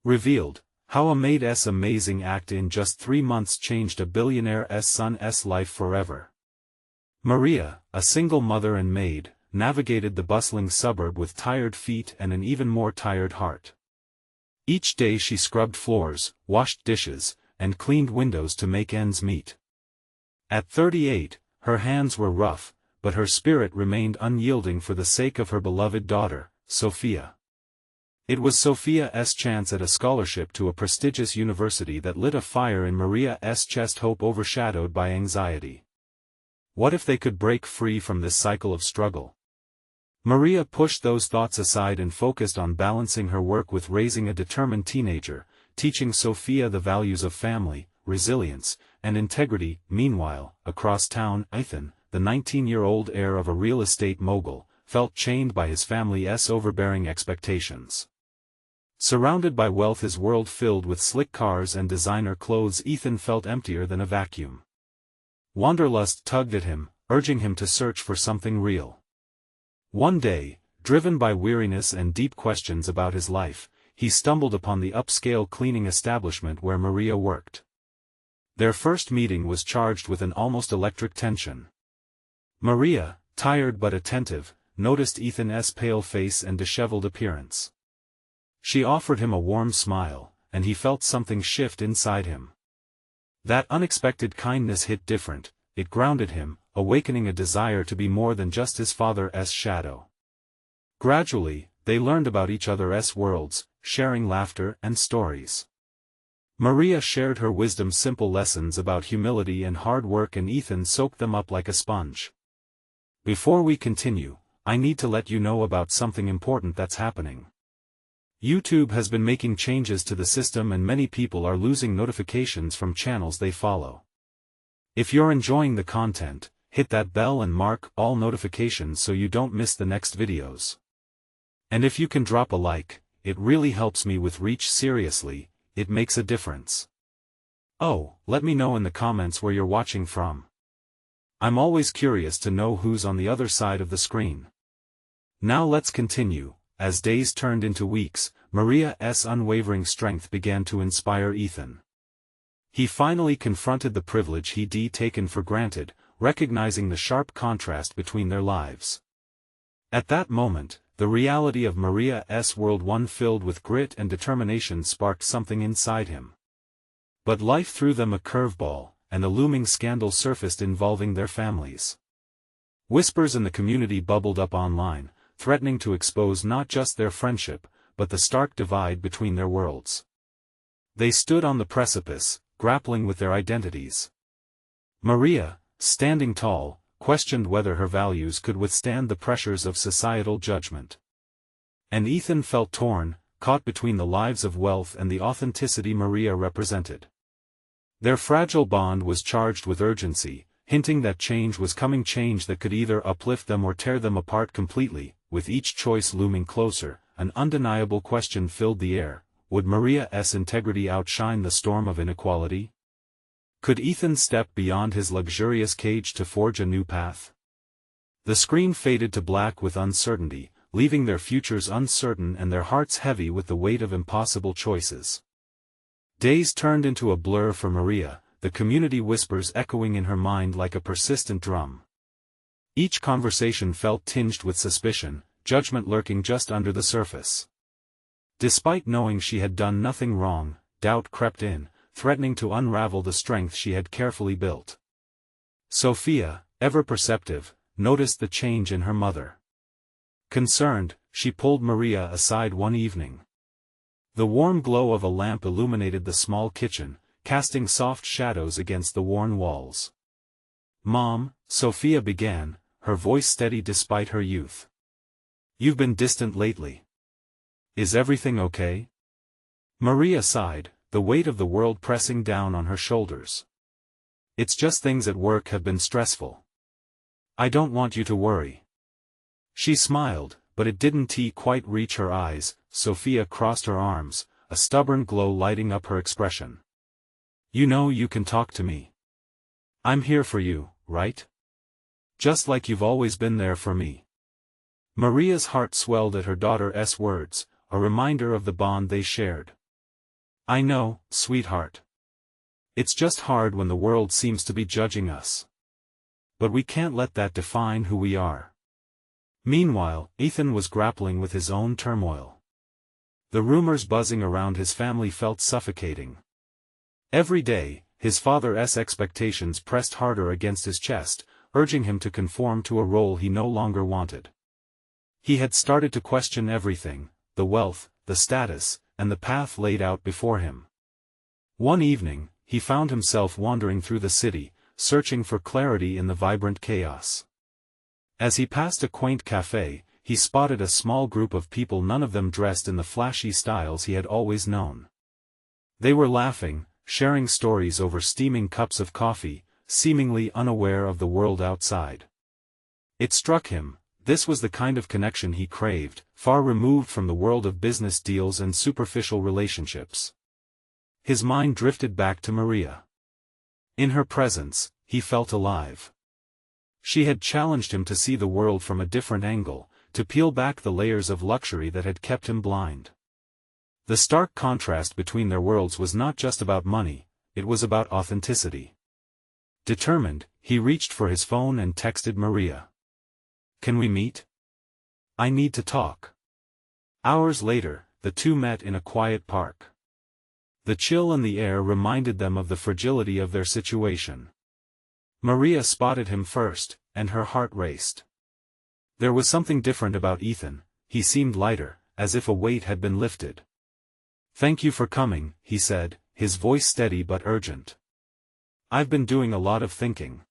Revealed, how a maid's amazing act in just 3 months changed a billionaire's son's life forever. Maria, a single mother and maid, navigated the bustling suburb with tired feet and an even more tired heart. Each day she scrubbed floors, washed dishes, and cleaned windows to make ends meet. At 38, her hands were rough, but her spirit remained unyielding for the sake of her beloved daughter, Sophia. It was Sophia's chance at a scholarship to a prestigious university that lit a fire in Maria's chest, hope overshadowed by anxiety. What if they could break free from this cycle of struggle? Maria pushed those thoughts aside and focused on balancing her work with raising a determined teenager, teaching Sophia the values of family, resilience, and integrity. Meanwhile, across town, Ethan, the 19-year-old heir of a real estate mogul, felt chained by his family's overbearing expectations. Surrounded by wealth, his world filled with slick cars and designer clothes, Ethan felt emptier than a vacuum. Wanderlust tugged at him, urging him to search for something real. One day, driven by weariness and deep questions about his life, he stumbled upon the upscale cleaning establishment where Maria worked. Their first meeting was charged with an almost electric tension. Maria, tired but attentive, noticed Ethan's pale face and disheveled appearance. She offered him a warm smile, and he felt something shift inside him. That unexpected kindness hit different. It grounded him, awakening a desire to be more than just his father's shadow. Gradually, they learned about each other's worlds, sharing laughter and stories. Maria shared her wisdom, simple lessons about humility and hard work, and Ethan soaked them up like a sponge. Before we continue, I need to let you know about something important that's happening. YouTube has been making changes to the system and many people are losing notifications from channels they follow. If you're enjoying the content, hit that bell and mark all notifications so you don't miss the next videos. And if you can drop a like, it really helps me with reach. Seriously, it makes a difference. Oh, let me know in the comments where you're watching from. I'm always curious to know who's on the other side of the screen. Now let's continue. As days turned into weeks, Maria's unwavering strength began to inspire Ethan. He finally confronted the privilege he'd taken for granted, recognizing the sharp contrast between their lives. At that moment, the reality of Maria's world, one filled with grit and determination, sparked something inside him. But life threw them a curveball, and a looming scandal surfaced involving their families. Whispers in the community bubbled up online, threatening to expose not just their friendship, but the stark divide between their worlds. They stood on the precipice, grappling with their identities. Maria, standing tall, questioned whether her values could withstand the pressures of societal judgment. And Ethan felt torn, caught between the lives of wealth and the authenticity Maria represented. Their fragile bond was charged with urgency, hinting that change was coming, change that could either uplift them or tear them apart completely. With each choice looming closer, an undeniable question filled the air: would Maria's integrity outshine the storm of inequality? Could Ethan step beyond his luxurious cage to forge a new path? The screen faded to black with uncertainty, leaving their futures uncertain and their hearts heavy with the weight of impossible choices. Days turned into a blur for Maria, the community whispers echoing in her mind like a persistent drum. Each conversation felt tinged with suspicion, judgment lurking just under the surface. Despite knowing she had done nothing wrong, doubt crept in, threatening to unravel the strength she had carefully built. Sophia, ever perceptive, noticed the change in her mother. Concerned, she pulled Maria aside one evening. The warm glow of a lamp illuminated the small kitchen, casting soft shadows against the worn walls. "Mom," Sophia began, her voice steady despite her youth. "You've been distant lately. Is everything okay?" Maria sighed, the weight of the world pressing down on her shoulders. "It's just things at work have been stressful. I don't want you to worry." She smiled, but it didn't quite reach her eyes. Sophia crossed her arms, a stubborn glow lighting up her expression. "You know you can talk to me. I'm here for you, right? Just like you've always been there for me." Maria's heart swelled at her daughter's words, a reminder of the bond they shared. I know, sweetheart. It's just hard when the world seems to be judging us. But we can't let that define who we are. Meanwhile, Ethan was grappling with his own turmoil. The rumors buzzing around his family felt suffocating. Every day, his father's expectations pressed harder against his chest, urging him to conform to a role he no longer wanted. He had started to question everything: the wealth, the status, and the path laid out before him. One evening, he found himself wandering through the city, searching for clarity in the vibrant chaos. As he passed a quaint café, he spotted a small group of people, none of them dressed in the flashy styles he had always known. They were laughing, sharing stories over steaming cups of coffee, seemingly unaware of the world outside. It struck him, this was the kind of connection he craved, far removed from the world of business deals and superficial relationships. His mind drifted back to Maria. In her presence, he felt alive. She had challenged him to see the world from a different angle, to peel back the layers of luxury that had kept him blind. The stark contrast between their worlds was not just about money, it was about authenticity. Determined, he reached for his phone and texted Maria. "Can we meet? I need to talk." Hours later, the two met in a quiet park. The chill in the air reminded them of the fragility of their situation. Maria spotted him first, and her heart raced. There was something different about Ethan, he seemed lighter, as if a weight had been lifted. "Thank you for coming," he said, his voice steady but urgent. "I've been doing a lot of thinking."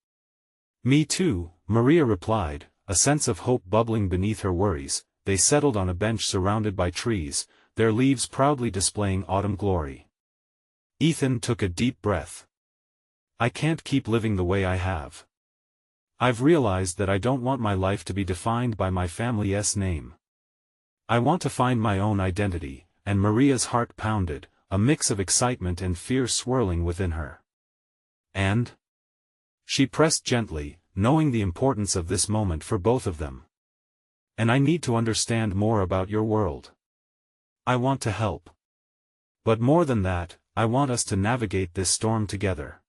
"Me too," Maria replied, a sense of hope bubbling beneath her worries. They settled on a bench surrounded by trees, their leaves proudly displaying autumn glory. Ethan took a deep breath. "I can't keep living the way I have. I've realized that I don't want my life to be defined by my family's name. I want to find my own identity," and Maria's heart pounded, a mix of excitement and fear swirling within her. "And?" She pressed gently, knowing the importance of this moment for both of them. "And I need to understand more about your world. I want to help. But more than that, I want us to navigate this storm together."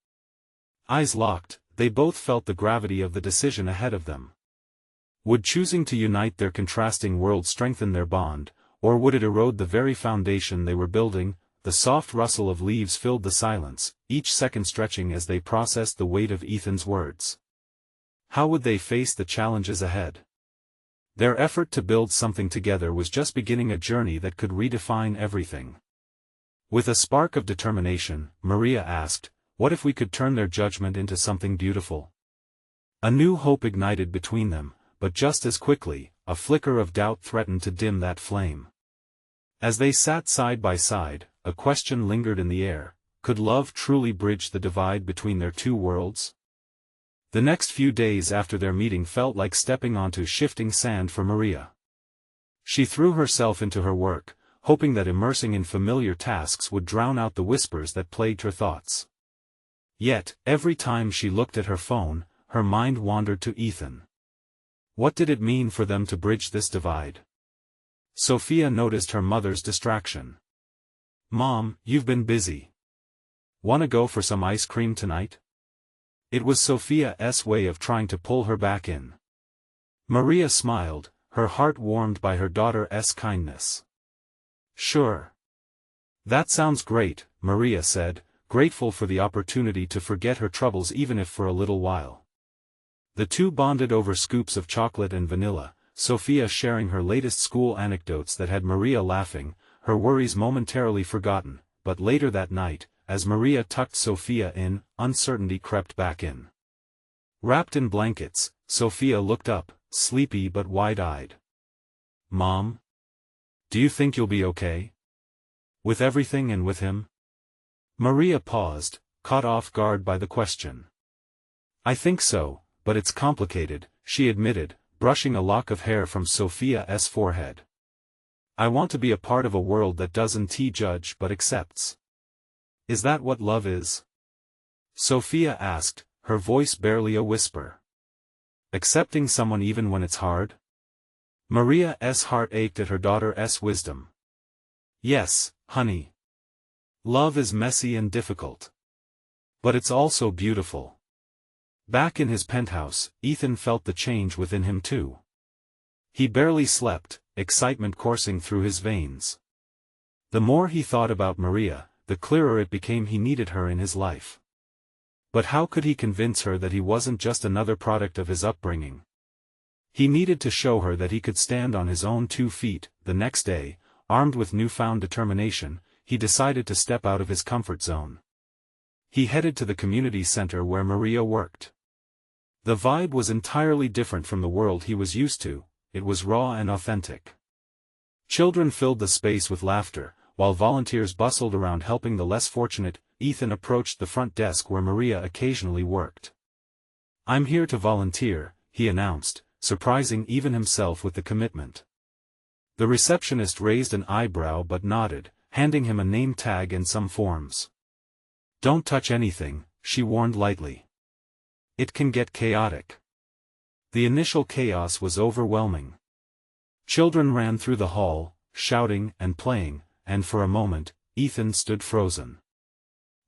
Eyes locked, they both felt the gravity of the decision ahead of them. Would choosing to unite their contrasting worlds strengthen their bond, or would it erode the very foundation they were building? The soft rustle of leaves filled the silence, each second stretching as they processed the weight of Ethan's words. How would they face the challenges ahead? Their effort to build something together was just beginning a journey that could redefine everything. With a spark of determination, Maria asked, "What if we could turn their judgment into something beautiful?" A new hope ignited between them, but just as quickly, a flicker of doubt threatened to dim that flame. As they sat side by side, a question lingered in the air: could love truly bridge the divide between their two worlds? The next few days after their meeting felt like stepping onto shifting sand for Maria. She threw herself into her work, hoping that immersing in familiar tasks would drown out the whispers that plagued her thoughts. Yet, every time she looked at her phone, her mind wandered to Ethan. What did it mean for them to bridge this divide? Sophia noticed her mother's distraction. "Mom, you've been busy. Wanna go for some ice cream tonight?" It was Sophia's way of trying to pull her back in. Maria smiled, her heart warmed by her daughter's kindness. "Sure. That sounds great," Maria said, grateful for the opportunity to forget her troubles even if for a little while. The two bonded over scoops of chocolate and vanilla, Sophia sharing her latest school anecdotes that had Maria laughing, her worries momentarily forgotten. But later that night, as Maria tucked Sophia in, uncertainty crept back in. Wrapped in blankets, Sophia looked up, sleepy but wide-eyed. "Mom? Do you think you'll be okay? With everything and with him?" Maria paused, caught off guard by the question. "I think so, but it's complicated," she admitted, brushing a lock of hair from Sophia's forehead. "I want to be a part of a world that doesn't judge but accepts." "Is that what love is?" Sophia asked, her voice barely a whisper. "Accepting someone even when it's hard?" Maria's heart ached at her daughter's wisdom. "Yes, honey. Love is messy and difficult. But it's also beautiful. Back in his penthouse, Ethan felt the change within him too. He barely slept, excitement coursing through his veins. The more he thought about Maria, the clearer it became he needed her in his life. But how could he convince her that he wasn't just another product of his upbringing? He needed to show her that he could stand on his own 2 feet. The next day, armed with newfound determination, he decided to step out of his comfort zone. He headed to the community center where Maria worked. The vibe was entirely different from the world he was used to. It was raw and authentic. Children filled the space with laughter, while volunteers bustled around helping the less fortunate. Ethan approached the front desk where Maria occasionally worked. "I'm here to volunteer," he announced, surprising even himself with the commitment. The receptionist raised an eyebrow but nodded, handing him a name tag and some forms. "Don't touch anything," she warned lightly. "It can get chaotic." The initial chaos was overwhelming. Children ran through the hall, shouting and playing, and for a moment, Ethan stood frozen.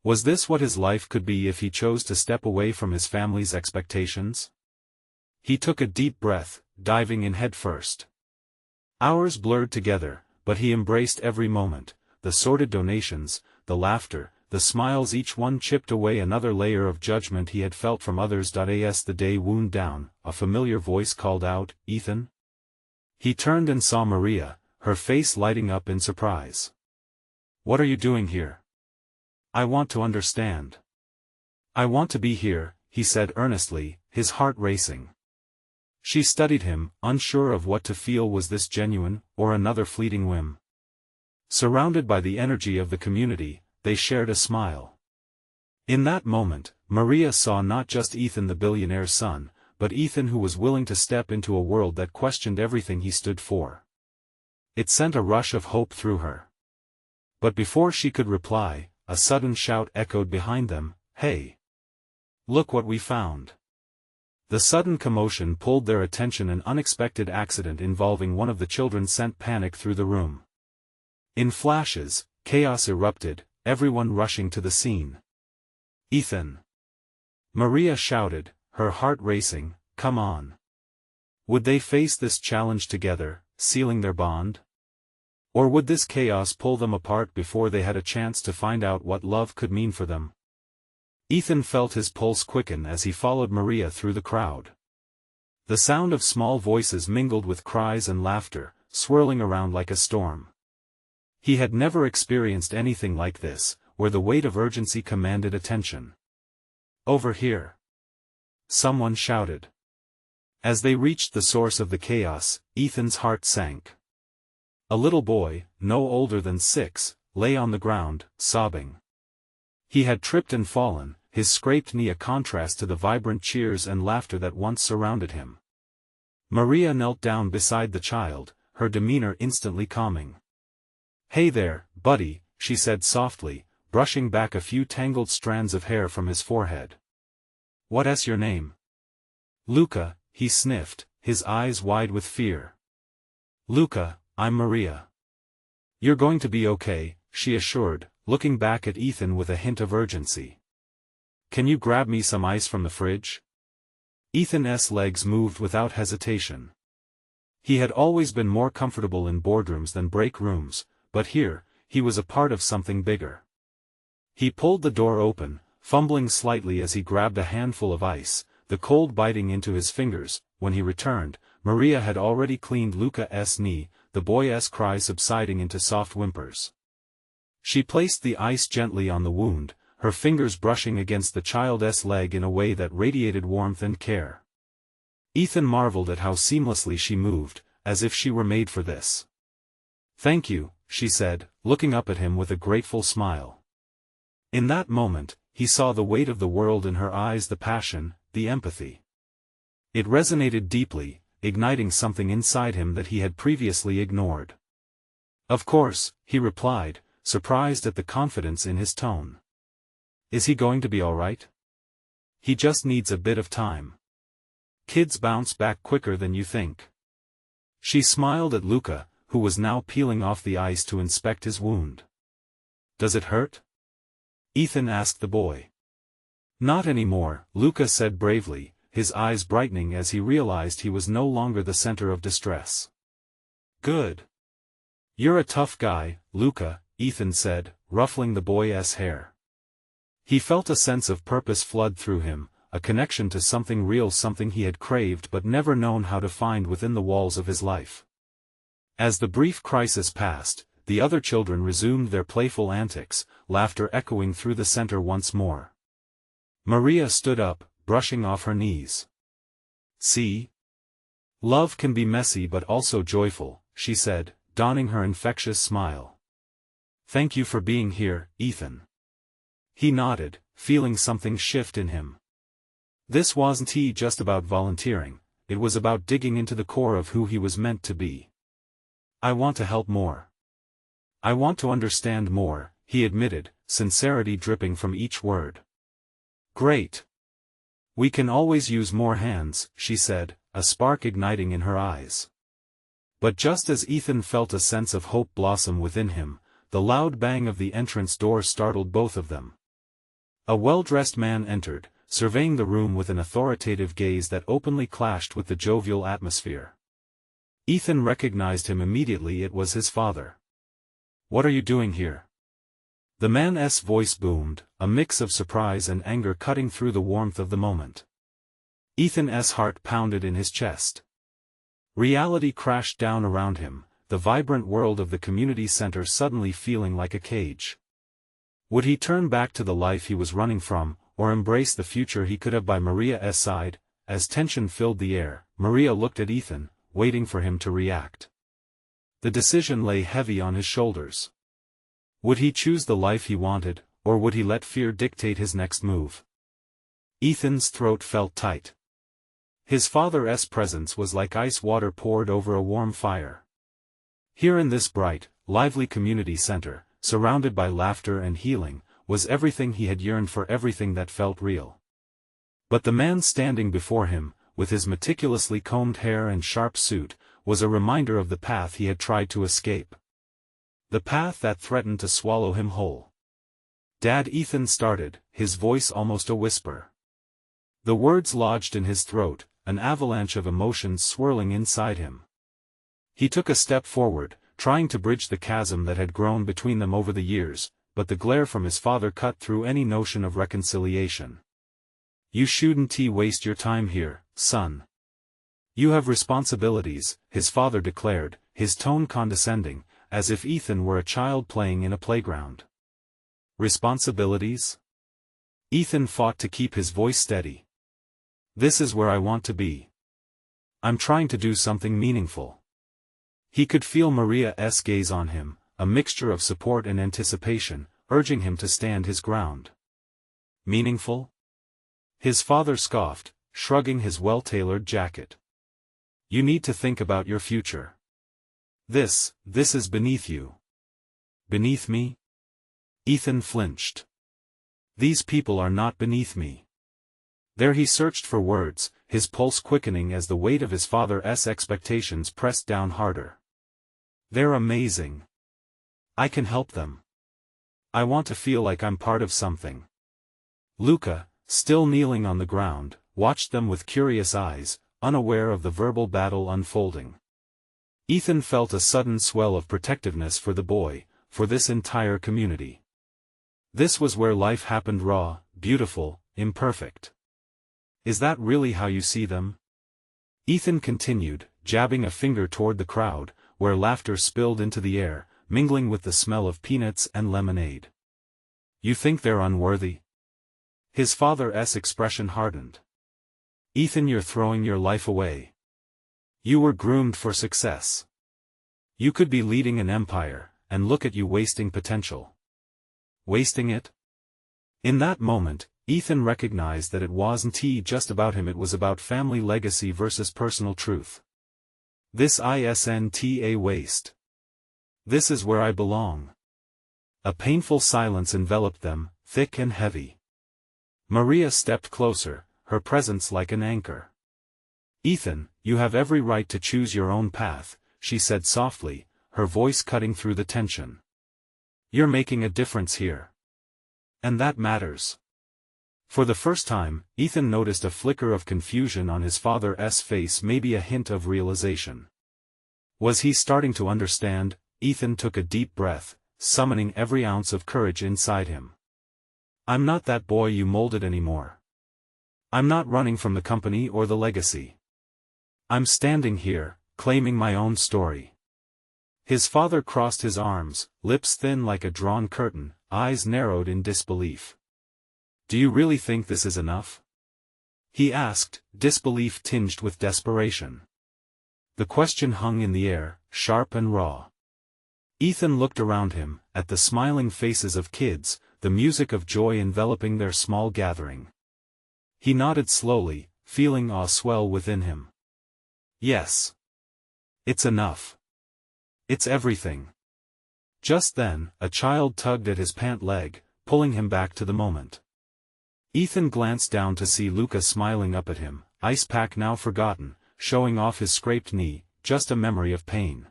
Was this what his life could be if he chose to step away from his family's expectations? He took a deep breath, diving in head first. Hours blurred together, but he embraced every moment, the sordid donations, the laughter, the smiles, each one chipped away another layer of judgment he had felt from others. As the day wound down, a familiar voice called out, "Ethan?" He turned and saw Maria, her face lighting up in surprise. "What are you doing here?" "I want to understand." "I want to be here," he said earnestly, his heart racing. She studied him, unsure of what to feel. Was this genuine, or another fleeting whim? Surrounded by the energy of the community, they shared a smile. In that moment, Maria saw not just Ethan the billionaire's son, but Ethan who was willing to step into a world that questioned everything he stood for. It sent a rush of hope through her. But before she could reply, a sudden shout echoed behind them, "Hey! Look what we found!" The sudden commotion pulled their attention. An unexpected accident involving one of the children sent panic through the room. In flashes, chaos erupted, everyone rushing to the scene. "Ethan!" Maria shouted, her heart racing. Come on. Would they face this challenge together, sealing their bond? Or would this chaos pull them apart before they had a chance to find out what love could mean for them? Ethan felt his pulse quicken as he followed Maria through the crowd. The sound of small voices mingled with cries and laughter, swirling around like a storm. He had never experienced anything like this, where the weight of urgency commanded attention. "Over here!" someone shouted. As they reached the source of the chaos, Ethan's heart sank. A little boy, no older than 6, lay on the ground, sobbing. He had tripped and fallen, his scraped knee a contrast to the vibrant cheers and laughter that once surrounded him. Maria knelt down beside the child, her demeanor instantly calming. "Hey there, buddy," she said softly, brushing back a few tangled strands of hair from his forehead. "What's your name?" "Luca," he sniffed, his eyes wide with fear. "Luca, I'm Maria." "You're going to be okay," she assured, looking back at Ethan with a hint of urgency. "Can you grab me some ice from the fridge?" Ethan's legs moved without hesitation. He had always been more comfortable in boardrooms than break rooms, but here, he was a part of something bigger. He pulled the door open, fumbling slightly as he grabbed a handful of ice, the cold biting into his fingers. When he returned, Maria had already cleaned Luca's knee, the boy's cries subsiding into soft whimpers. She placed the ice gently on the wound, her fingers brushing against the child's leg in a way that radiated warmth and care. Ethan marveled at how seamlessly she moved, as if she were made for this. "Thank you," she said, looking up at him with a grateful smile. In that moment, he saw the weight of the world in her eyes, the passion, the empathy. It resonated deeply, igniting something inside him that he had previously ignored. "Of course," he replied, surprised at the confidence in his tone. "Is he going to be all right?" "He just needs a bit of time. Kids bounce back quicker than you think." She smiled at Luca, who was now peeling off the ice to inspect his wound. Does it hurt? Ethan asked the boy. Not anymore, Luca said bravely, his eyes brightening as he realized he was no longer the center of distress. Good. You're a tough guy, Luca, Ethan said, ruffling the boy's hair. He felt a sense of purpose flood through him, a connection to something real, something he had craved but never known how to find within the walls of his life. As the brief crisis passed, the other children resumed their playful antics, laughter echoing through the center once more. Maria stood up, brushing off her knees. See? Love can be messy but also joyful, she said, donning her infectious smile. Thank you for being here, Ethan. He nodded, feeling something shift in him. This wasn't just about volunteering, it was about digging into the core of who he was meant to be. I want to help more. I want to understand more, he admitted, sincerity dripping from each word. Great. We can always use more hands, she said, a spark igniting in her eyes. But just as Ethan felt a sense of hope blossom within him, the loud bang of the entrance door startled both of them. A well-dressed man entered, surveying the room with an authoritative gaze that openly clashed with the jovial atmosphere. Ethan recognized him immediately. It was his father. What are you doing here? The man's voice boomed, a mix of surprise and anger cutting through the warmth of the moment. Ethan's heart pounded in his chest. Reality crashed down around him, the vibrant world of the community center suddenly feeling like a cage. Would he turn back to the life he was running from, or embrace the future he could have by Maria's side? As tension filled the air, Maria looked at Ethan, waiting for him to react. The decision lay heavy on his shoulders. Would he choose the life he wanted, or would he let fear dictate his next move? Ethan's throat felt tight. His father's presence was like ice water poured over a warm fire. Here in this bright, lively community center, surrounded by laughter and healing, was everything he had yearned for, everything that felt real. But the man standing before him, with his meticulously combed hair and sharp suit, was a reminder of the path he had tried to escape. The path that threatened to swallow him whole. Dad, Ethan started, his voice almost a whisper. The words lodged in his throat, an avalanche of emotions swirling inside him. He took a step forward, trying to bridge the chasm that had grown between them over the years, but the glare from his father cut through any notion of reconciliation. You shouldn't waste your time here, son. You have responsibilities, his father declared, his tone condescending, as if Ethan were a child playing in a playground. Responsibilities? Ethan fought to keep his voice steady. This is where I want to be. I'm trying to do something meaningful. He could feel Maria's gaze on him, a mixture of support and anticipation, urging him to stand his ground. Meaningful? His father scoffed, shrugging his well-tailored jacket. You need to think about your future. This is beneath you. Beneath me? Ethan flinched. These people are not beneath me. There he searched for words, his pulse quickening as the weight of his father's expectations pressed down harder. They're amazing. I can help them. I want to feel like I'm part of something. Luca, still kneeling on the ground, watched them with curious eyes, unaware of the verbal battle unfolding. Ethan felt a sudden swell of protectiveness for the boy, for this entire community. This was where life happened, raw, beautiful, imperfect. Is that really how you see them? Ethan continued, jabbing a finger toward the crowd, where laughter spilled into the air, mingling with the smell of peanuts and lemonade. You think they're unworthy? His father's expression hardened. Ethan, you're throwing your life away. You were groomed for success. You could be leading an empire, and look at you wasting potential. Wasting it? In that moment, Ethan recognized that it wasn't just about him, it was about family legacy versus personal truth. This isn't a waste. This is where I belong. A painful silence enveloped them, thick and heavy. Maria stepped closer, her presence like an anchor. Ethan, you have every right to choose your own path, she said softly, her voice cutting through the tension. You're making a difference here. And that matters. For the first time, Ethan noticed a flicker of confusion on his father's face, maybe a hint of realization. Was he starting to understand? Ethan took a deep breath, summoning every ounce of courage inside him. I'm not that boy you molded anymore. I'm not running from the company or the legacy. I'm standing here, claiming my own story. His father crossed his arms, lips thin like a drawn curtain, eyes narrowed in disbelief. Do you really think this is enough? He asked, disbelief tinged with desperation. The question hung in the air, sharp and raw. Ethan looked around him, at the smiling faces of kids, the music of joy enveloping their small gathering. He nodded slowly, feeling awe swell within him. Yes. It's enough. It's everything. Just then, a child tugged at his pant leg, pulling him back to the moment. Ethan glanced down to see Luca smiling up at him, ice pack now forgotten, showing off his scraped knee, just a memory of pain.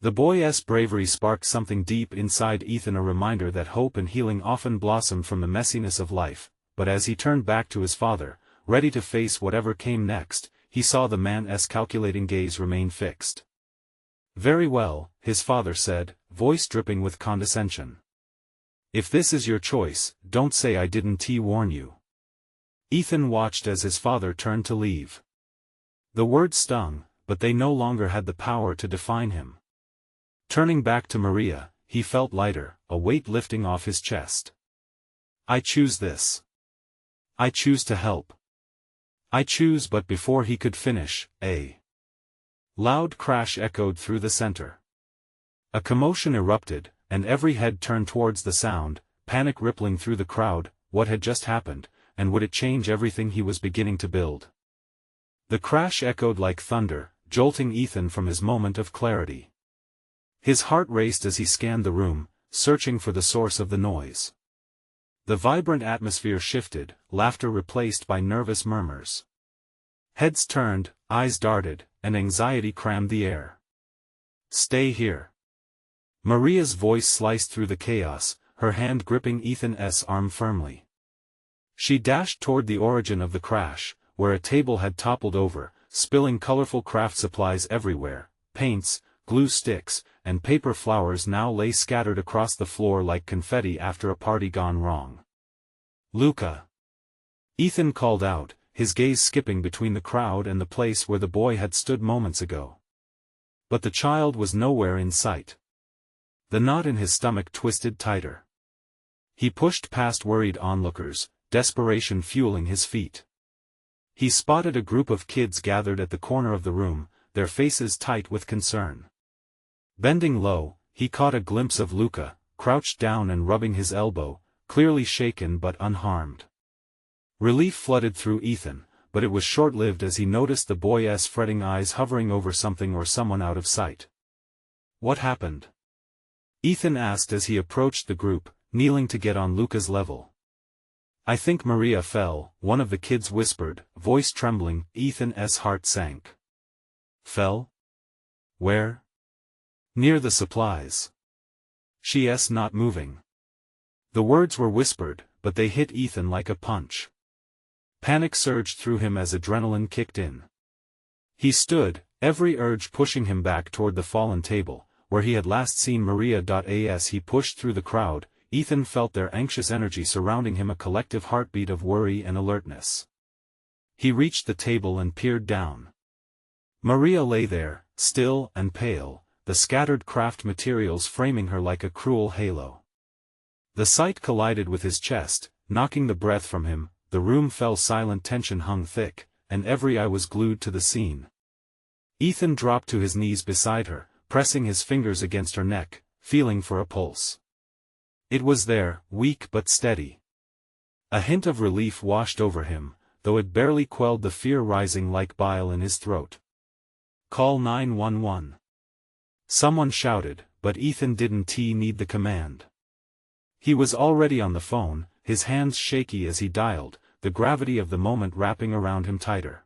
The boy's bravery sparked something deep inside Ethan, a reminder that hope and healing often blossom from the messiness of life, but as he turned back to his father, ready to face whatever came next, he saw the man's calculating gaze remain fixed. Very well, his father said, voice dripping with condescension. If this is your choice, don't say I didn't warn you. Ethan watched as his father turned to leave. The words stung, but they no longer had the power to define him. Turning back to Maria, he felt lighter, a weight lifting off his chest. I choose this. I choose to help. I choose. But before he could finish, a loud crash echoed through the center. A commotion erupted, and every head turned towards the sound, panic rippling through the crowd. What had just happened, and would it change everything he was beginning to build? The crash echoed like thunder, jolting Ethan from his moment of clarity. His heart raced as he scanned the room, searching for the source of the noise. The vibrant atmosphere shifted, laughter replaced by nervous murmurs. Heads turned, eyes darted, and anxiety crammed the air. Stay here. Maria's voice sliced through the chaos, her hand gripping Ethan's arm firmly. She dashed toward the origin of the crash, where a table had toppled over, spilling colorful craft supplies everywhere. Paints, glue sticks, and paper flowers now lay scattered across the floor like confetti after a party gone wrong. Luca! Ethan called out, his gaze skipping between the crowd and the place where the boy had stood moments ago. But the child was nowhere in sight. The knot in his stomach twisted tighter. He pushed past worried onlookers, desperation fueling his feet. He spotted a group of kids gathered at the corner of the room, their faces tight with concern. Bending low, he caught a glimpse of Luca, crouched down and rubbing his elbow, clearly shaken but unharmed. Relief flooded through Ethan, but it was short-lived as he noticed the boy's fretting eyes hovering over something or someone out of sight. What happened? Ethan asked as he approached the group, kneeling to get on Luca's level. I think Maria fell, one of the kids whispered, voice trembling. Ethan's heart sank. Fell? Where? Near the supplies. She's not moving. The words were whispered, but they hit Ethan like a punch. Panic surged through him as adrenaline kicked in. He stood, every urge pushing him back toward the fallen table, where he had last seen Maria. As he pushed through the crowd, Ethan felt their anxious energy surrounding him, a collective heartbeat of worry and alertness. He reached the table and peered down. Maria lay there, still and pale, the scattered craft materials framing her like a cruel halo. The sight collided with his chest, knocking the breath from him. The room fell silent, tension hung thick, and every eye was glued to the scene. Ethan dropped to his knees beside her, pressing his fingers against her neck, feeling for a pulse. It was there, weak but steady. A hint of relief washed over him, though it barely quelled the fear rising like bile in his throat. Call 911. Someone shouted, but Ethan didn't need the command. He was already on the phone, his hands shaky as he dialed, the gravity of the moment wrapping around him tighter.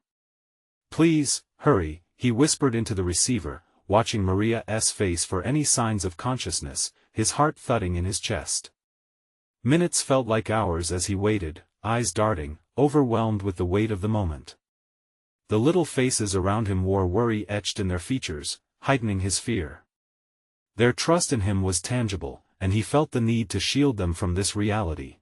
Please, hurry, he whispered into the receiver, watching Maria's face for any signs of consciousness, his heart thudding in his chest. Minutes felt like hours as he waited, eyes darting, overwhelmed with the weight of the moment. The little faces around him wore worry etched in their features, heightening his fear. Their trust in him was tangible, and he felt the need to shield them from this reality.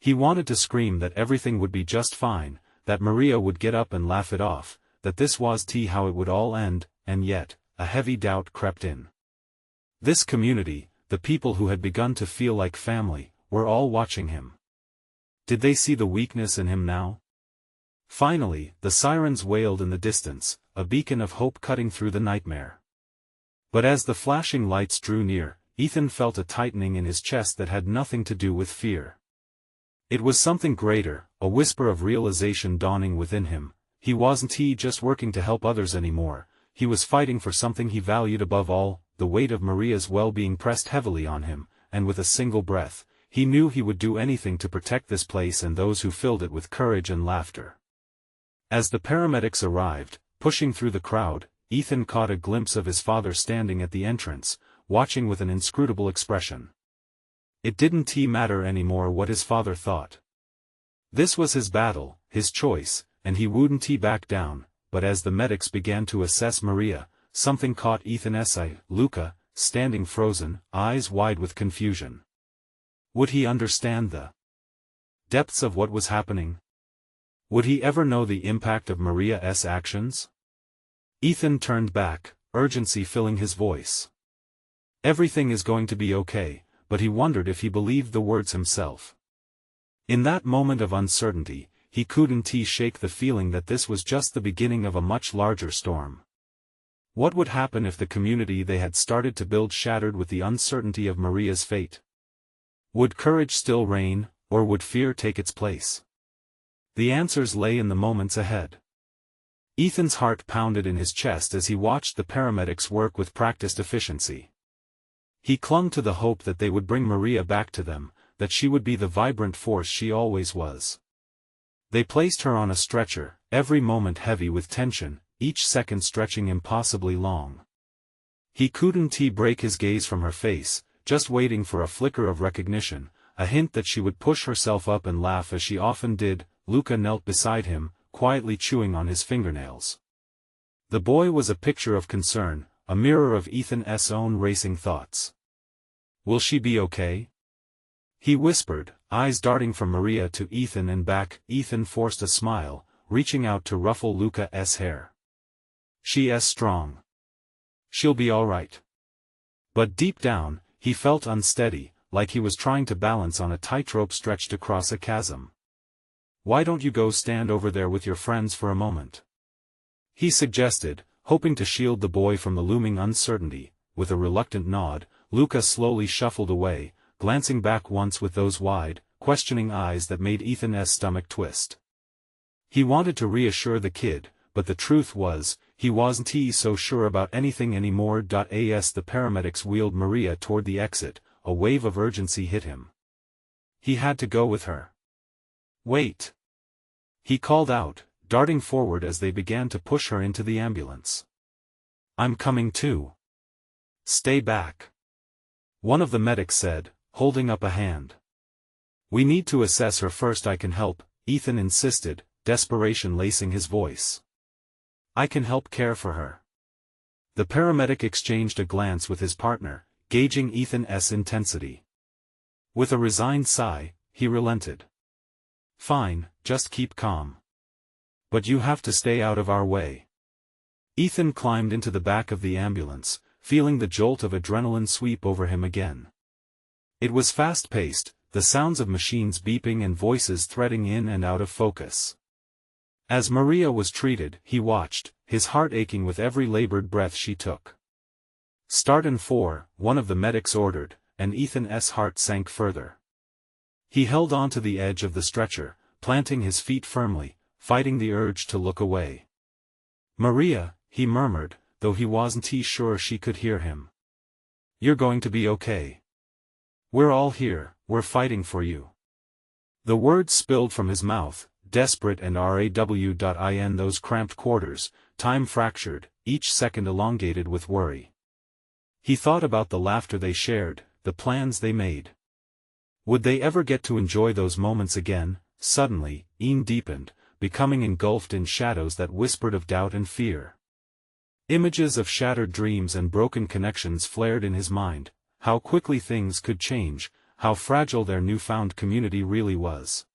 He wanted to scream that everything would be just fine, that Maria would get up and laugh it off, that this was how it would all end, and yet, a heavy doubt crept in. This community, the people who had begun to feel like family, were all watching him. Did they see the weakness in him now? Finally, the sirens wailed in the distance, a beacon of hope cutting through the nightmare. But as the flashing lights drew near, Ethan felt a tightening in his chest that had nothing to do with fear. It was something greater, a whisper of realization dawning within him. He wasn't just working to help others anymore, he was fighting for something he valued above all. The weight of Maria's well-being pressed heavily on him, and with a single breath, he knew he would do anything to protect this place and those who filled it with courage and laughter. As the paramedics arrived, pushing through the crowd, Ethan caught a glimpse of his father standing at the entrance, watching with an inscrutable expression. It didn't matter anymore what his father thought. This was his battle, his choice, and he wouldn't back down. But as the medics began to assess Maria, something caught Ethan's eye. Luca, standing frozen, eyes wide with confusion. Would he understand the depths of what was happening? Would he ever know the impact of Maria's actions? Ethan turned back, urgency filling his voice. Everything is going to be okay, but he wondered if he believed the words himself. In that moment of uncertainty, he couldn't shake the feeling that this was just the beginning of a much larger storm. What would happen if the community they had started to build shattered with the uncertainty of Maria's fate? Would courage still reign, or would fear take its place? The answers lay in the moments ahead. Ethan's heart pounded in his chest as he watched the paramedics work with practiced efficiency. He clung to the hope that they would bring Maria back to them, that she would be the vibrant force she always was. They placed her on a stretcher, every moment heavy with tension, each second stretching impossibly long. He couldn't break his gaze from her face, just waiting for a flicker of recognition, a hint that she would push herself up and laugh as she often did. Luca knelt beside him, quietly chewing on his fingernails. The boy was a picture of concern, a mirror of Ethan's own racing thoughts. Will she be okay? He whispered, eyes darting from Maria to Ethan and back. Ethan forced a smile, reaching out to ruffle Luca's hair. She's strong. She'll be all right. But deep down, he felt unsteady, like he was trying to balance on a tightrope stretched across a chasm. Why don't you go stand over there with your friends for a moment? He suggested, hoping to shield the boy from the looming uncertainty. With a reluctant nod, Luca slowly shuffled away, glancing back once with those wide, questioning eyes that made Ethan's stomach twist. He wanted to reassure the kid, but the truth was, he wasn't so sure about anything anymore. As the paramedics wheeled Maria toward the exit, a wave of urgency hit him. He had to go with her. Wait! He called out, darting forward as they began to push her into the ambulance. I'm coming too. Stay back. One of the medics said, holding up a hand. We need to assess her first. I can help, Ethan insisted, desperation lacing his voice. I can help care for her. The paramedic exchanged a glance with his partner, gauging Ethan's intensity. With a resigned sigh, he relented. Fine, just keep calm. But you have to stay out of our way. Ethan climbed into the back of the ambulance, feeling the jolt of adrenaline sweep over him again. It was fast-paced, the sounds of machines beeping and voices threading in and out of focus. As Maria was treated, he watched, his heart aching with every labored breath she took. Start in 4, one of the medics ordered, and Ethan's heart sank further. He held on to the edge of the stretcher, planting his feet firmly, fighting the urge to look away. Maria, he murmured, though he wasn't sure she could hear him. You're going to be okay. We're all here, we're fighting for you. The words spilled from his mouth, desperate and raw. In those cramped quarters, time fractured, each second elongated with worry. He thought about the laughter they shared, the plans they made. Would they ever get to enjoy those moments again? Suddenly, Ian deepened, becoming engulfed in shadows that whispered of doubt and fear. Images of shattered dreams and broken connections flared in his mind, how quickly things could change, how fragile their newfound community really was.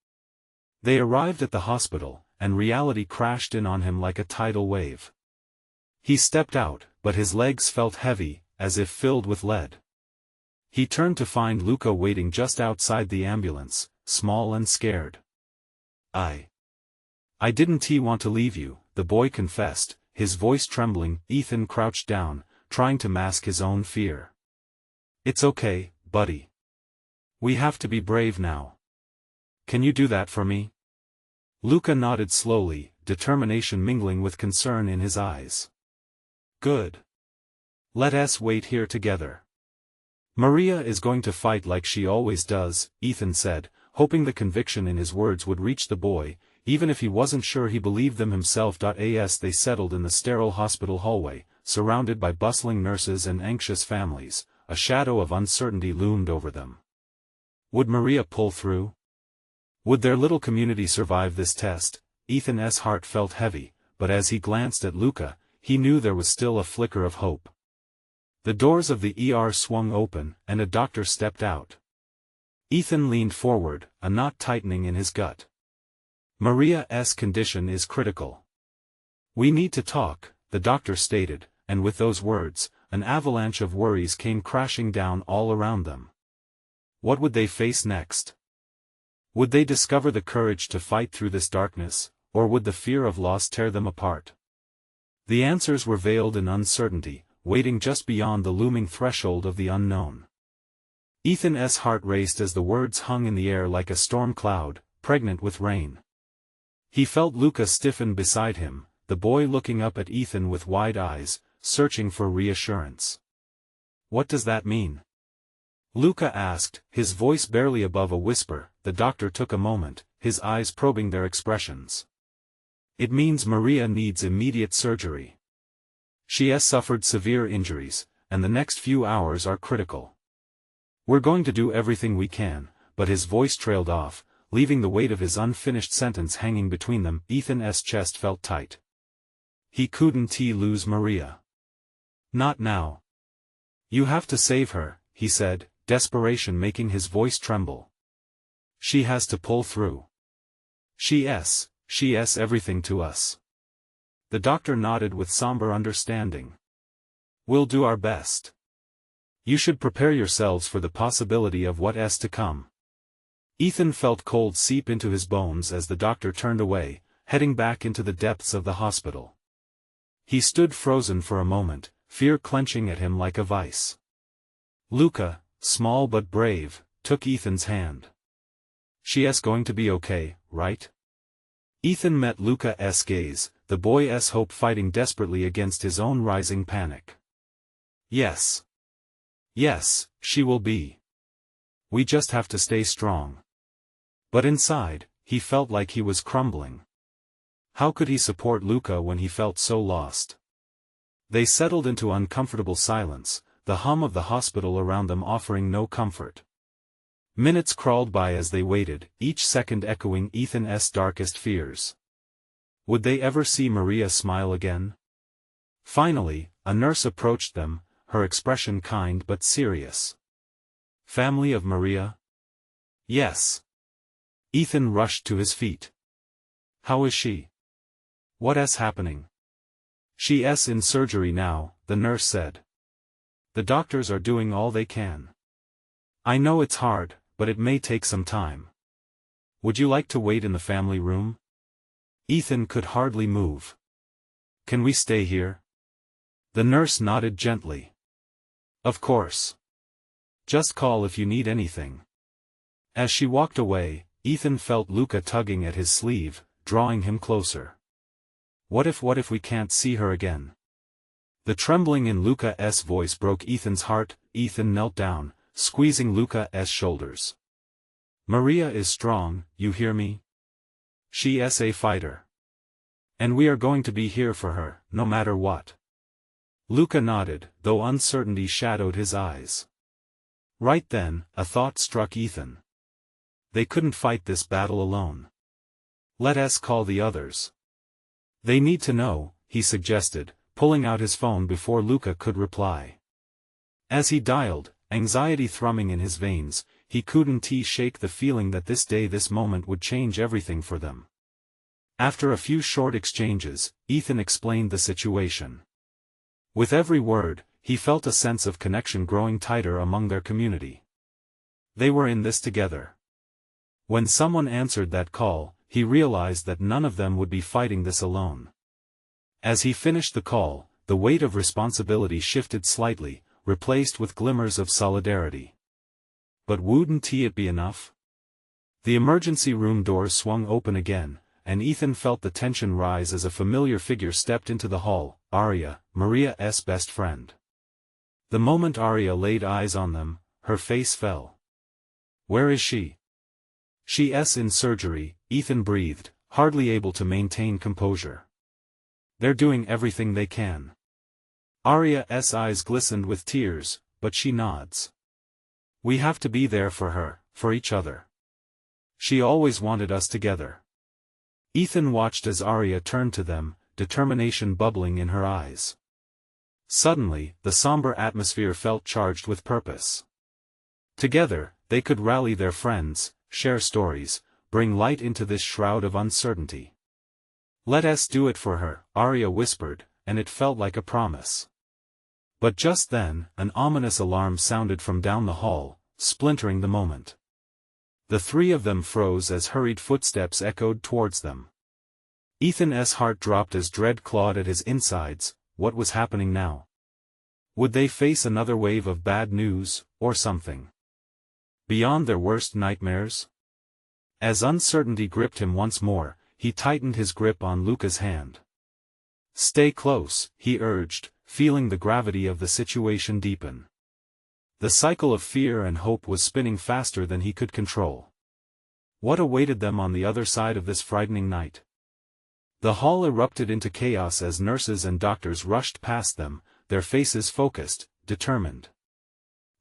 They arrived at the hospital, and reality crashed in on him like a tidal wave. He stepped out, but his legs felt heavy, as if filled with lead. He turned to find Luca waiting just outside the ambulance, small and scared. I didn't want to leave you," the boy confessed, his voice trembling. Ethan crouched down, trying to mask his own fear. "It's okay, buddy. We have to be brave now. Can you do that for me?" Luca nodded slowly, determination mingling with concern in his eyes. "Good. Let us wait here together. Maria is going to fight like she always does," Ethan said, hoping the conviction in his words would reach the boy, even if he wasn't sure he believed them himself. As they settled in the sterile hospital hallway, surrounded by bustling nurses and anxious families, a shadow of uncertainty loomed over them. Would Maria pull through? Would their little community survive this test? Ethan's heart felt heavy, but as he glanced at Luca, he knew there was still a flicker of hope. The doors of the ER swung open, and a doctor stepped out. Ethan leaned forward, a knot tightening in his gut. "Maria's condition is critical. We need to talk," the doctor stated, and with those words, an avalanche of worries came crashing down all around them. What would they face next? Would they discover the courage to fight through this darkness, or would the fear of loss tear them apart? The answers were veiled in uncertainty, waiting just beyond the looming threshold of the unknown. Ethan's heart raced as the words hung in the air like a storm cloud, pregnant with rain. He felt Luca stiffen beside him, the boy looking up at Ethan with wide eyes, searching for reassurance. "What does that mean?" Luca asked, his voice barely above a whisper. The doctor took a moment, his eyes probing their expressions. "It means Maria needs immediate surgery. She has suffered severe injuries, and the next few hours are critical. We're going to do everything we can," but his voice trailed off, leaving the weight of his unfinished sentence hanging between them. Ethan's chest felt tight. He couldn't lose Maria. Not now. "You have to save her," he said, desperation making his voice tremble. "She has to pull through. She's everything to us." The doctor nodded with somber understanding. "We'll do our best. You should prepare yourselves for the possibility of what's to come." Ethan felt cold seep into his bones as the doctor turned away, heading back into the depths of the hospital. He stood frozen for a moment, fear clenching at him like a vice. Luca, small but brave, took Ethan's hand. "She's going to be okay, right?" Ethan met Luca's gaze, the boy's hope fighting desperately against his own rising panic. Yes. Yes, she will be. We just have to stay strong." But inside, he felt like he was crumbling. How could he support Luca when he felt so lost? They settled into uncomfortable silence, the hum of the hospital around them offering no comfort. Minutes crawled by as they waited, each second echoing Ethan's darkest fears. Would they ever see Maria smile again? Finally, a nurse approached them, her expression kind but serious. "Family of Maria?" "Yes." Ethan rushed to his feet. "How is she? What's happening?" "She's in surgery now," the nurse said. "The doctors are doing all they can. I know it's hard, but it may take some time. Would you like to wait in the family room?" Ethan could hardly move. "Can we stay here?" The nurse nodded gently. "Of course. Just call if you need anything." As she walked away, Ethan felt Luca tugging at his sleeve, drawing him closer. What if we can't see her again?" The trembling in Luca's voice broke Ethan's heart. Ethan knelt down, squeezing Luca's shoulders. "Maria is strong, you hear me? She's a fighter. And we are going to be here for her, no matter what." Luca nodded, though uncertainty shadowed his eyes. Right then, a thought struck Ethan. They couldn't fight this battle alone. Let us call the others. They need to know, he suggested, pulling out his phone before Luca could reply. As he dialed, anxiety thrumming in his veins, he couldn't shake the feeling that this moment would change everything for them. After a few short exchanges, Ethan explained the situation. With every word, he felt a sense of connection growing tighter among their community. They were in this together. When someone answered that call, he realized that none of them would be fighting this alone. As he finished the call, the weight of responsibility shifted slightly, replaced with glimmers of solidarity. But wouldn't it be enough? The emergency room doors swung open again, and Ethan felt the tension rise as a familiar figure stepped into the hall, Arya, Maria's best friend. The moment Arya laid eyes on them, her face fell. Where is she? She's in surgery, Ethan breathed, hardly able to maintain composure. They're doing everything they can. Arya's eyes glistened with tears, but she nods. We have to be there for her, for each other. She always wanted us together. Ethan watched as Arya turned to them, determination bubbling in her eyes. Suddenly, the somber atmosphere felt charged with purpose. Together, they could rally their friends, share stories, bring light into this shroud of uncertainty. Let us do it for her, Arya whispered, and it felt like a promise. But just then, an ominous alarm sounded from down the hall, splintering the moment. The three of them froze as hurried footsteps echoed towards them. Ethan's heart dropped as dread clawed at his insides. What was happening now? Would they face another wave of bad news, or something beyond their worst nightmares? As uncertainty gripped him once more, he tightened his grip on Luca's hand. Stay close, he urged, feeling the gravity of the situation deepen. The cycle of fear and hope was spinning faster than he could control. What awaited them on the other side of this frightening night? The hall erupted into chaos as nurses and doctors rushed past them, their faces focused, determined.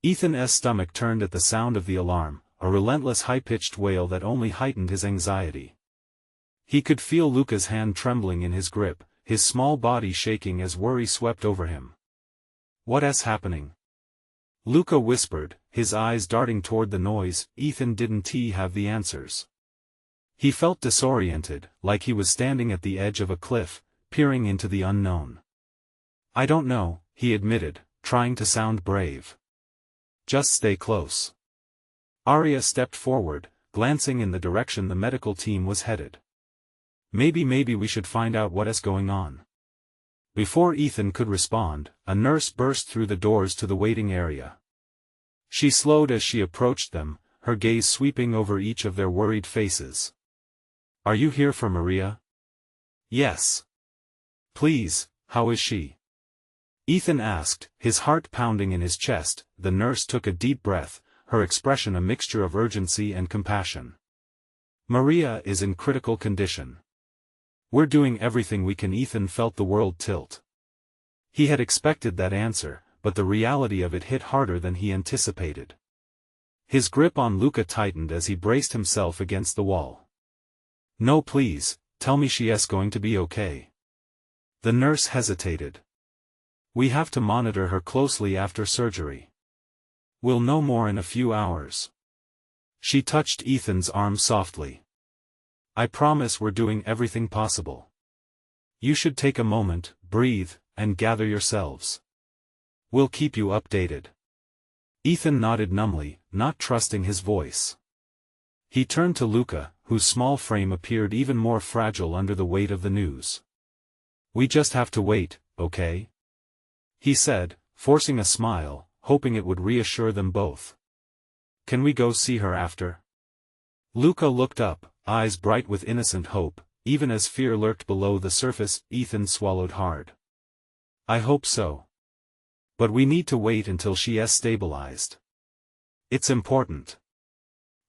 Ethan's stomach turned at the sound of the alarm, a relentless high-pitched wail that only heightened his anxiety. He could feel Luca's hand trembling in his grip, his small body shaking as worry swept over him. What's happening? Luca whispered, his eyes darting toward the noise. Ethan didn't have the answers. He felt disoriented, like he was standing at the edge of a cliff, peering into the unknown. I don't know, he admitted, trying to sound brave. Just stay close. Arya stepped forward, glancing in the direction the medical team was headed. Maybe we should find out what's going on. Before Ethan could respond, a nurse burst through the doors to the waiting area. She slowed as she approached them, her gaze sweeping over each of their worried faces. Are you here for Maria? Yes. Please, how is she? Ethan asked, his heart pounding in his chest. The nurse took a deep breath, her expression a mixture of urgency and compassion. Maria is in critical condition. We're doing everything we can. Ethan felt the world tilt. He had expected that answer, but the reality of it hit harder than he anticipated. His grip on Luca tightened as he braced himself against the wall. No, please, tell me she's going to be okay. The nurse hesitated. We have to monitor her closely after surgery. We'll know more in a few hours. She touched Ethan's arm softly. I promise we're doing everything possible. You should take a moment, breathe, and gather yourselves. We'll keep you updated. Ethan nodded numbly, not trusting his voice. He turned to Luca, whose small frame appeared even more fragile under the weight of the news. We just have to wait, okay? He said, forcing a smile, hoping it would reassure them both. Can we go see her after? Luca looked up, eyes bright with innocent hope, even as fear lurked below the surface. Ethan swallowed hard. I hope so. But we need to wait until she's stabilized. It's important.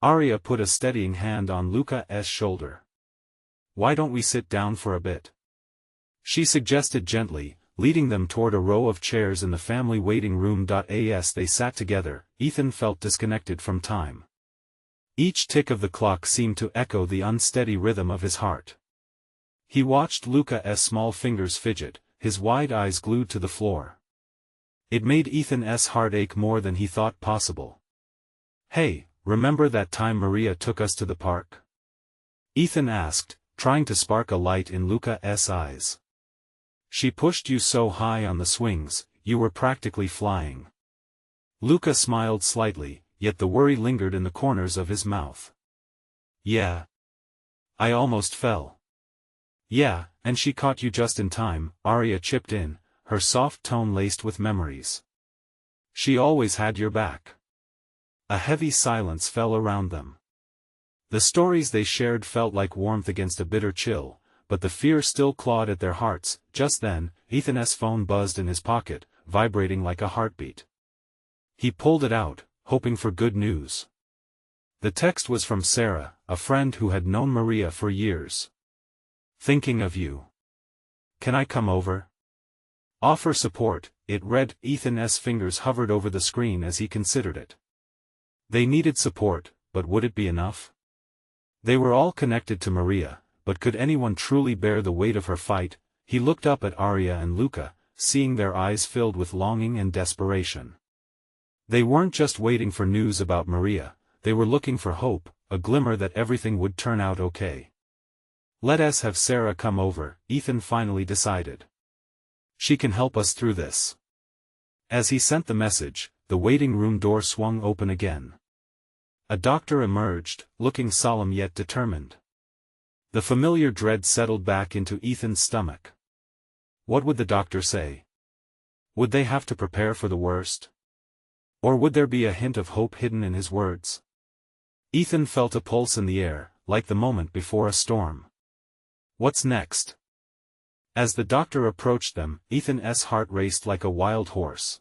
Arya put a steadying hand on Luca's shoulder. Why don't we sit down for a bit? She suggested gently, leading them toward a row of chairs in the family waiting room. As they sat together, Ethan felt disconnected from time. Each tick of the clock seemed to echo the unsteady rhythm of his heart. He watched Luca's small fingers fidget, his wide eyes glued to the floor. It made Ethan's heart ache more than he thought possible. "Hey, remember that time Maria took us to the park?" Ethan asked, trying to spark a light in Luca's eyes. "She pushed you so high on the swings, you were practically flying." Luca smiled slightly, yet the worry lingered in the corners of his mouth. "Yeah. I almost fell." "Yeah, and she caught you just in time," Arya chipped in, her soft tone laced with memories. "She always had your back." A heavy silence fell around them. The stories they shared felt like warmth against a bitter chill, but the fear still clawed at their hearts. Just then, Ethan's phone buzzed in his pocket, vibrating like a heartbeat. He pulled it out, hoping for good news. The text was from Sarah, a friend who had known Maria for years. "Thinking of you. Can I come over? Offer support," it read. Ethan's fingers hovered over the screen as he considered it. They needed support, but would it be enough? They were all connected to Maria, but could anyone truly bear the weight of her fight? He looked up at Arya and Luca, seeing their eyes filled with longing and desperation. They weren't just waiting for news about Maria, they were looking for hope, a glimmer that everything would turn out okay. "Let us have Sarah come over," Ethan finally decided. "She can help us through this." As he sent the message, the waiting room door swung open again. A doctor emerged, looking solemn yet determined. The familiar dread settled back into Ethan's stomach. What would the doctor say? Would they have to prepare for the worst? Or would there be a hint of hope hidden in his words? Ethan felt a pulse in the air, like the moment before a storm. What's next? As the doctor approached them, Ethan's heart raced like a wild horse.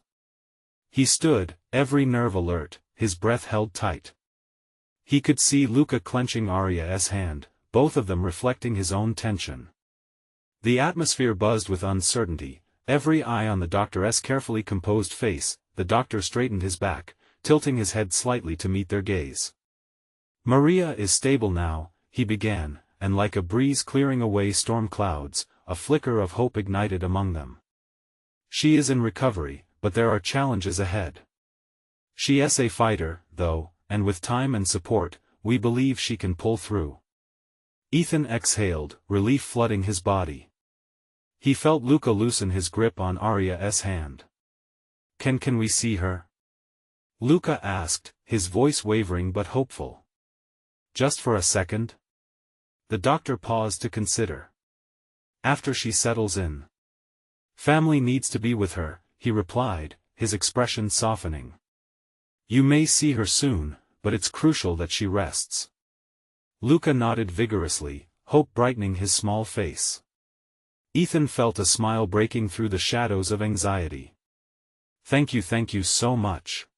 He stood, every nerve alert, his breath held tight. He could see Luca clenching Arya's hand, both of them reflecting his own tension. The atmosphere buzzed with uncertainty, every eye on the doctor's carefully composed face. The doctor straightened his back, tilting his head slightly to meet their gaze. "Maria is stable now," he began, and like a breeze clearing away storm clouds, a flicker of hope ignited among them. "She is in recovery, but there are challenges ahead. She is a fighter, though, and with time and support, we believe she can pull through." Ethan exhaled, relief flooding his body. He felt Luca loosen his grip on Arya's hand. Can we see her?" Luca asked, his voice wavering but hopeful. "Just for a second?" The doctor paused to consider. "After she settles in. Family needs to be with her," he replied, his expression softening. "You may see her soon, but it's crucial that she rests." Luca nodded vigorously, hope brightening his small face. Ethan felt a smile breaking through the shadows of anxiety. Thank you so much."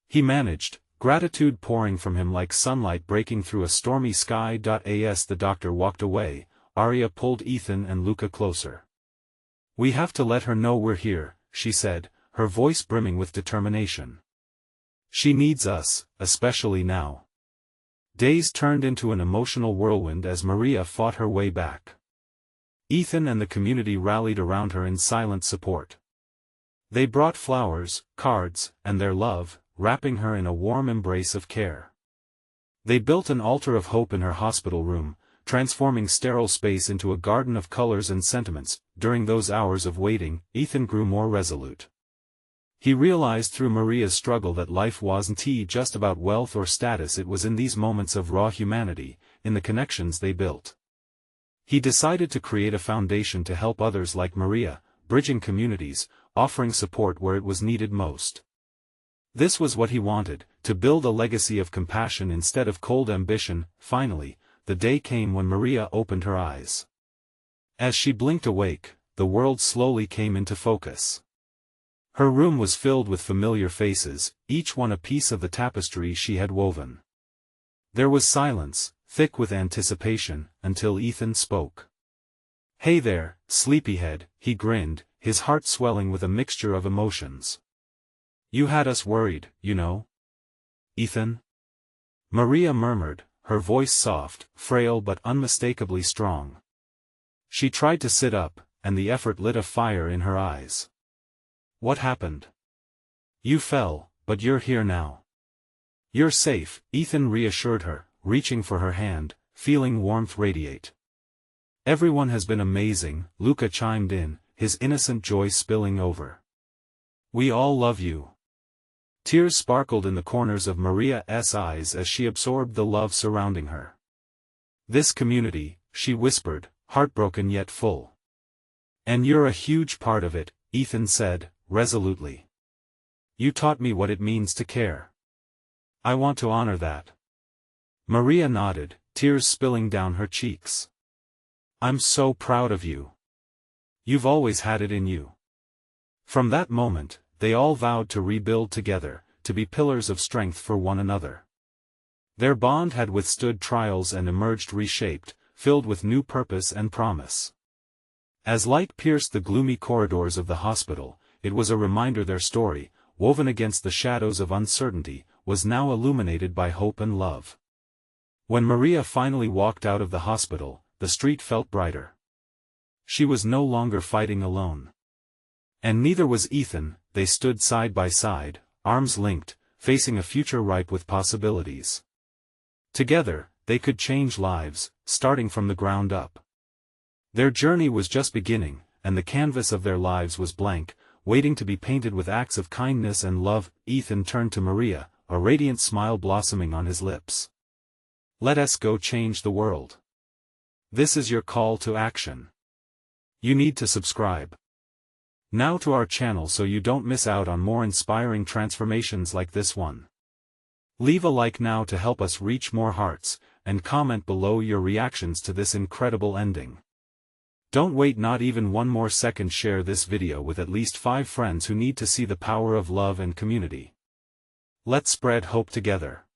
He managed, gratitude pouring from him like sunlight breaking through a stormy sky. As the doctor walked away, Arya pulled Ethan and Luca closer. "We have to let her know we're here," she said, her voice brimming with determination. "She needs us, especially now." Days turned into an emotional whirlwind as Maria fought her way back. Ethan and the community rallied around her in silent support. They brought flowers, cards, and their love, wrapping her in a warm embrace of care. They built an altar of hope in her hospital room, transforming sterile space into a garden of colors and sentiments. During those hours of waiting, Ethan grew more resolute. He realized through Maria's struggle that life wasn't just about wealth or status. It was in these moments of raw humanity, in the connections they built. He decided to create a foundation to help others like Maria, bridging communities, offering support where it was needed most. This was what he wanted, to build a legacy of compassion instead of cold ambition. Finally, the day came when Maria opened her eyes. As she blinked awake, the world slowly came into focus. Her room was filled with familiar faces, each one a piece of the tapestry she had woven. There was silence, thick with anticipation, until Ethan spoke. Hey there, sleepyhead, he grinned, his heart swelling with a mixture of emotions. You had us worried, you know. Ethan? Maria murmured, her voice soft, frail but unmistakably strong. She tried to sit up, and the effort lit a fire in her eyes. What happened? You fell, but you're here now. You're safe, Ethan reassured her, reaching for her hand, feeling warmth radiate. Everyone has been amazing, Luca chimed in, his innocent joy spilling over. We all love you. Tears sparkled in the corners of Maria's eyes as she absorbed the love surrounding her. This community, she whispered, heartbroken yet full. And you're a huge part of it, Ethan said, resolutely. You taught me what it means to care. I want to honor that. Maria nodded, tears spilling down her cheeks. I'm so proud of you. You've always had it in you. From that moment, they all vowed to rebuild together, to be pillars of strength for one another. Their bond had withstood trials and emerged reshaped, filled with new purpose and promise. As light pierced the gloomy corridors of the hospital, it was a reminder their story, woven against the shadows of uncertainty, was now illuminated by hope and love. When Maria finally walked out of the hospital, the street felt brighter. She was no longer fighting alone. And neither was Ethan. They stood side by side, arms linked, facing a future ripe with possibilities. Together, they could change lives, starting from the ground up. Their journey was just beginning, and the canvas of their lives was blank, waiting to be painted with acts of kindness and love. Ethan turned to Maria, a radiant smile blossoming on his lips. Let us go change the world. This is your call to action. You need to subscribe now to our channel so you don't miss out on more inspiring transformations like this one. Leave a like now to help us reach more hearts, and comment below your reactions to this incredible ending. Don't wait not even one more second. Share this video with at least 5 friends who need to see the power of love and community. Let's spread hope together.